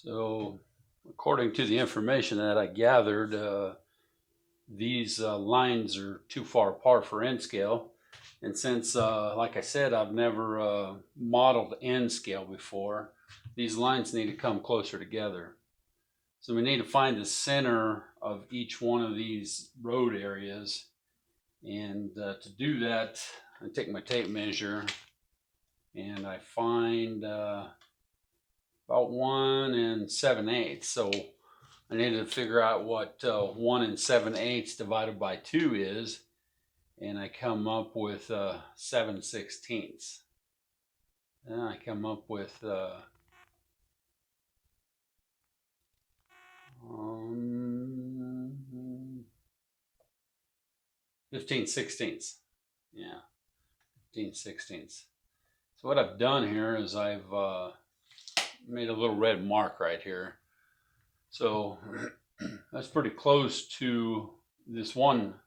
So, according to the information that I gathered, these lines are too far apart for N scale. And since, like I said, I've never modeled N scale before, these lines need to come closer together. So we need to find the center of each one of these road areas. And to do that, I take my tape measure and I find about 1 7/8. So I needed to figure out what 1 7/8 divided by 2 is, and I come up with 7/16. Then I come up with 15/16. Yeah, 15/16. So what I've done here is I've made a little red mark right here. So that's pretty close to this one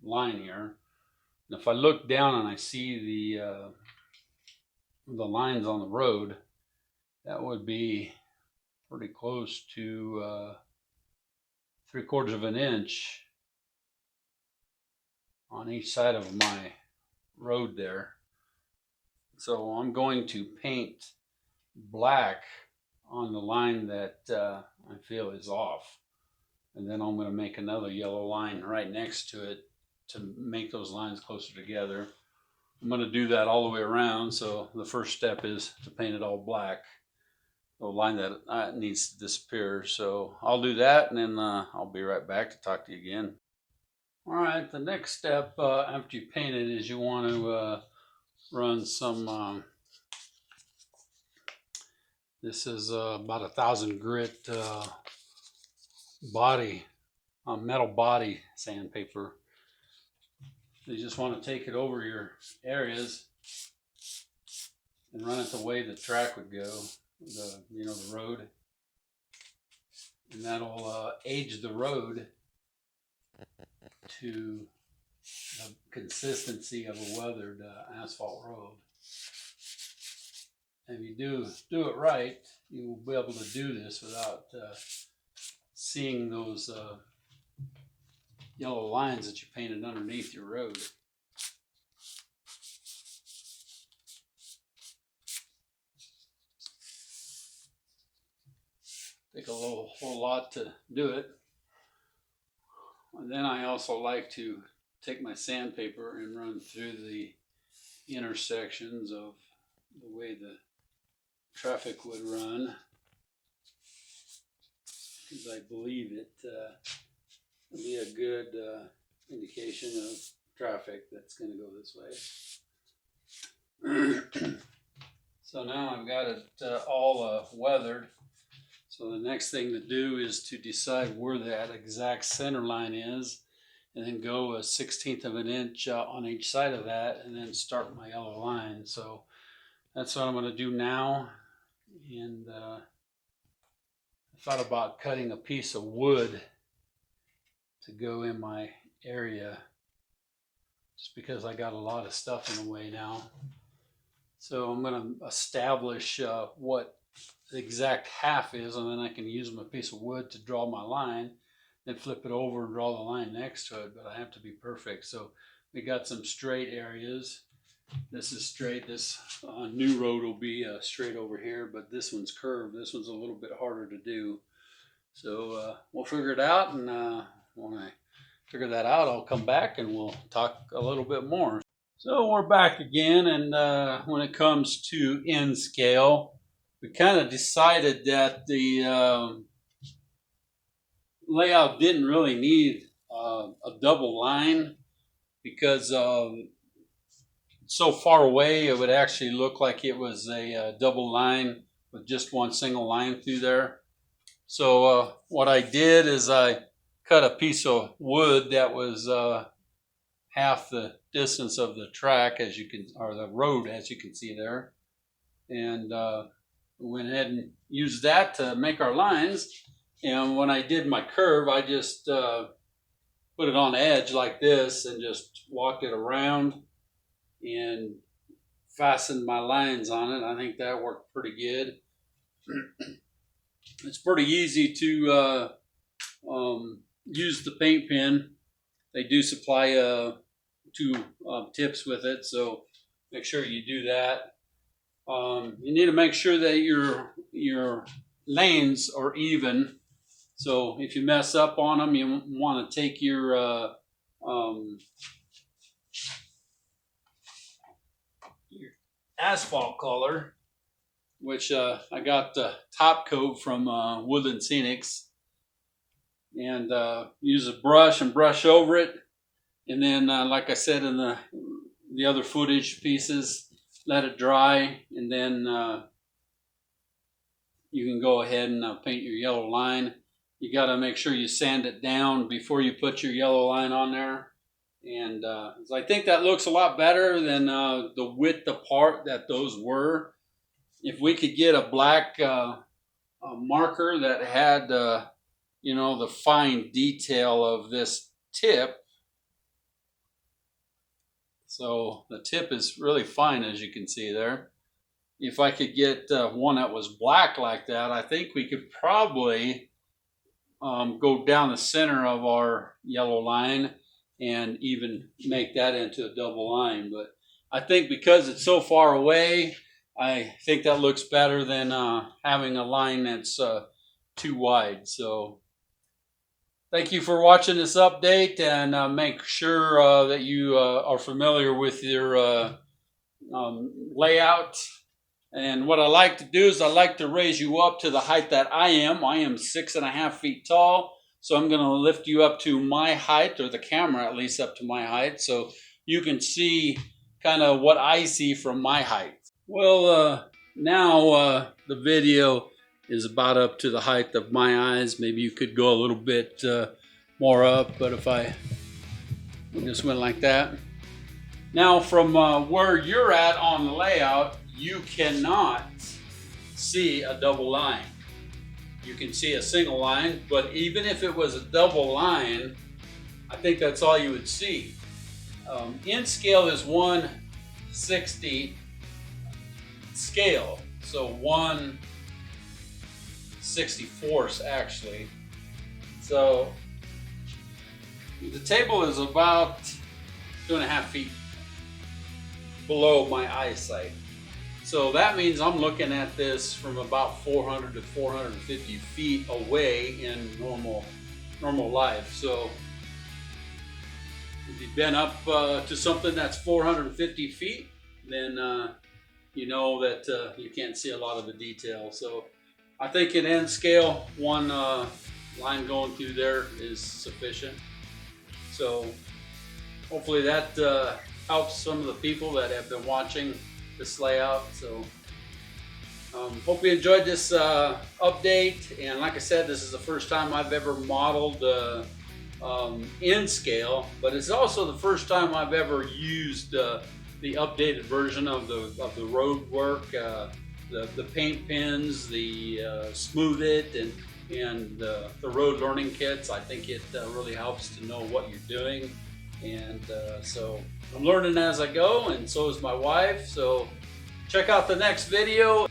line here. And if I look down and I see the lines on the road, that would be pretty close to 3/4 of an inch on each side of my road there. So I'm going to paint black on the line that I feel is off. And then I'm going to make another yellow line right next to it to make those lines closer together. I'm going to do that all the way around. So the first step is to paint it all black. The line that needs to disappear. So I'll do that, and then I'll be right back to talk to you again. All right, the next step after you paint it is you want to run some this is about 1,000 grit metal body sandpaper. You just want to take it over your areas and run it the way the track would go, the road, and that'll age the road to the consistency of a weathered asphalt road. If you do it right, you will be able to do this without seeing those yellow lines that you painted underneath your road. Take a whole lot to do it. And then I also like to take my sandpaper and run through the intersections of the way the traffic would run, because I believe it will be a good indication of traffic that's going to go this way. So now I've got it all weathered. So the next thing to do is to decide where that exact center line is, and then go 1/16 of an inch on each side of that, and then start my yellow line. So that's what I'm going to do now. And I thought about cutting a piece of wood to go in my area, just because I got a lot of stuff in the way now. So I'm going to establish what the exact half is, and then I can use my piece of wood to draw my line, then flip it over and draw the line next to it. But I have to be perfect. So we got some straight areas. This is straight. This new road will be straight over here, but this one's curved. This one's a little bit harder to do. So we'll figure it out, and when I figure that out, I'll come back and we'll talk a little bit more. So we're back again, and when it comes to N scale, we kind of decided that the layout didn't really need a double line, because so far away it would actually look like it was a double line with just one single line through there. So what I did is I cut a piece of wood that was half the distance of the track, or the road, as you can see there, and went ahead and used that to make our lines. And when I did my curve, I just put it on edge like this and just walked it around and fastened my lines on it. I think that worked pretty good. It's pretty easy to use the paint pen. They do supply 2 tips with it, so make sure you do that. You need to make sure that your lanes are even. So if you mess up on them, you want to take your asphalt color, which I got the top coat from Woodland Scenics, and use a brush and brush over it. And then, like I said in the other footage pieces, let it dry, and then you can go ahead and paint your yellow line. You got to make sure you sand it down before you put your yellow line on there. And so I think that looks a lot better than the width apart that those were. If we could get a black marker that had, you know, the fine detail of this tip. So the tip is really fine, as you can see there. If I could get one that was black like that, I think we could probably go down the center of our yellow line and even make that into a double line. But I think because it's so far away, I think that looks better than having a line that's too wide. So thank you for watching this update, and make sure that you are familiar with your layout. And what I like to do is I like to raise you up to the height that I am. I am 6.5 feet tall. So I'm going to lift you up to my height, or the camera at least up to my height, so you can see kind of what I see from my height. Well, now the video is about up to the height of my eyes. Maybe you could go a little bit more up, but if I just went like that. Now from where you're at on the layout, you cannot see a double line. You can see a single line, but even if it was a double line, I think that's all you would see. In scale is 1/60 scale, so 1/64 actually. So the table is about 2.5 feet below my eyesight. So that means I'm looking at this from about 400 to 450 feet away in normal life. So if you've been up to something that's 450 feet, then you know that you can't see a lot of the detail. So I think in N scale, one line going through there is sufficient. So hopefully that helps some of the people that have been watching this layout. So hope you enjoyed this update, and like I said, this is the first time I've ever modeled in scale, but it's also the first time I've ever used the updated version of the road work, the paint pens, the smooth it, and the road learning kits. I think it really helps to know what you're doing. And so I'm learning as I go, and so is my wife. So check out the next video.